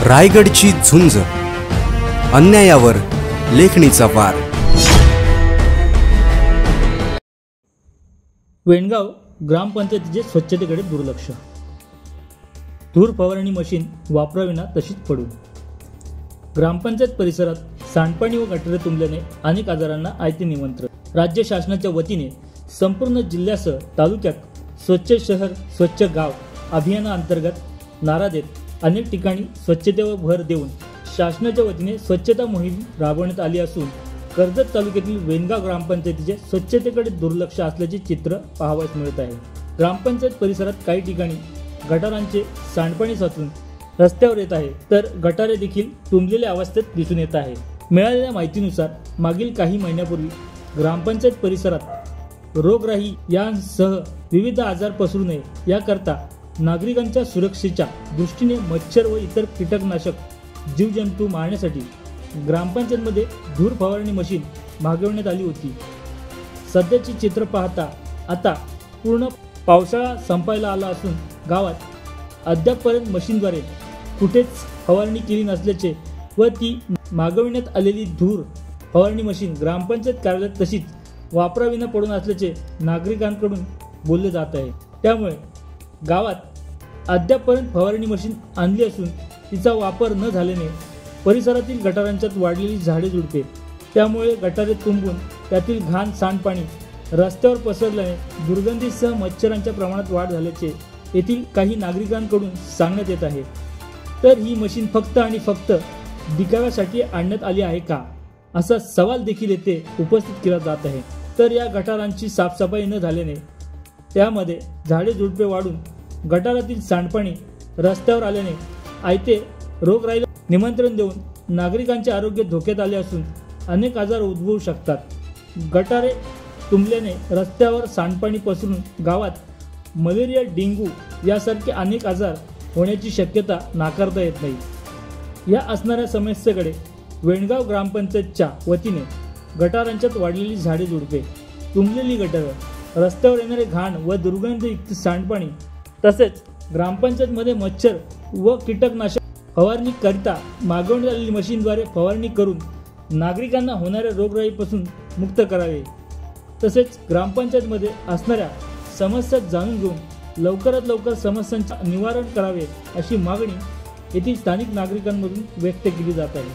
रायगडची झुंज, अन्यायावर लेखणीचा वार। वेणगाव ग्रामपंचायतीचे स्वच्छतेकडे दुर्लक्ष। धूर फवारणी मशीन वापराविना तशीच पडू। ग्रामपंचायत परिसरात सांडपाणी व गटारे तुंबल्याने अनेक आजारांना आयते निमंत्रण। राज्य शासनाच्या वतीने संपूर्ण जिल्ह्यासह तालुक्यात स्वच्छ शहर स्वच्छ गाव अभियानाअंतर्गत नारा देत अनेक ठिकाणी स्वच्छतेवर भर देऊन शासनाच्या वतीने स्वच्छता मोहीम राबवण्यात आली असून कर्जत तालुक्यातील वेणगाव ग्रामपंचायतीचे स्वच्छतेकडे दुर्लक्ष असल्याचे चित्र पाहावयास मिळत आहे। ग्रामपंचायत परिसरात काही ठिकाणी गटारांचे सांडपाणी साचून रस्त्यावर येत आहे, तर गटारे देखील तुंबलेल्या अवस्थेत दिसून येत आहे। मिळालेल्या माहितीनुसार मागील काही महिन्यापूर्वी ग्रामपंचायत परिसरात रोगराई यांसह विविध आजार पसरू नये याकरता नागरिकांच्या सुरक्षेच्या दृष्टीने मच्छर व इतर कीटकनाशक जीवजंतू मारण्यासाठी ग्रामपंचायतमध्ये धूर फवारणी मशीन मागवण्यात आली होती। सध्याचे चित्र पाहता आता पूर्ण पावसाळा संपायला आला असून गावात अद्यापपर्यंत मशीनद्वारे कुठेच फवारणी केली नसल्याचे व ती मागवण्यात आलेली धूर फवारणी मशीन ग्रामपंचायत कार्यालयात तशीच वापराविना पडून असल्याचे नागरिकांकडून बोलले जात आहे। त्यामुळे गावात अद्यापपर्यंत फवारणी मशीन आणली असून तिचा वापर न झाल्याने परिसरातील गटारांच्यात वाढलेली झाडे झुडपे त्यामुळे गटारे तुंबून त्यातील घाण सांडपाणी रस्त्यावर पसरल्याने दुर्गंधीसह मच्छरांच्या प्रमाणात वाढ झाल्याचे येथील काही नागरिकांकडून सांगण्यात येत आहे। तर ही मशीन फक्त आणि फक्त दिखाव्यासाठी आणण्यात आली आहे का, असा सवाल देखील येथे उपस्थित केला जात आहे। तर या गटारांची साफसफाई न झाल्याने त्यामध्ये झाडे झुडपे वाढून गटारातील सांडपाणी रस्त्यावर आल्याने आयते रोगराईला निमंत्रण देऊन नागरिकांचे आरोग्य धोक्यात आले असून अनेक आजार उद्भवू शकतात। गटारे तुंबल्याने रस्त्यावर सांडपाणी पसरून गावात मलेरिया, डेंग्यू यासारखे अनेक आजार होण्याची शक्यता नाकारता येत नाही। या असणाऱ्या समस्येकडे वेणगाव ग्रामपंचायतच्या वतीने गटारांच्यात वाढलेली झाडे झुडपे, तुंबलेली गटारं, रस्त्यावर येणारे घाण व दुर्गंधयुक्त सांडपाणी तसेच ग्रामपंचायतमध्ये मच्छर व कीटकनाशक फवारणी करिता मागवण्यात आलेली मशीनद्वारे फवारणी करून नागरिकांना होणाऱ्या रोगराईपासून मुक्त करावे। तसेच ग्रामपंचायतमध्ये असणाऱ्या समस्या जाणून घेऊन लवकरात लवकर समस्यांचे निवारण करावे अशी मागणी येथील स्थानिक नागरिकांमधून व्यक्त केली जात आहे।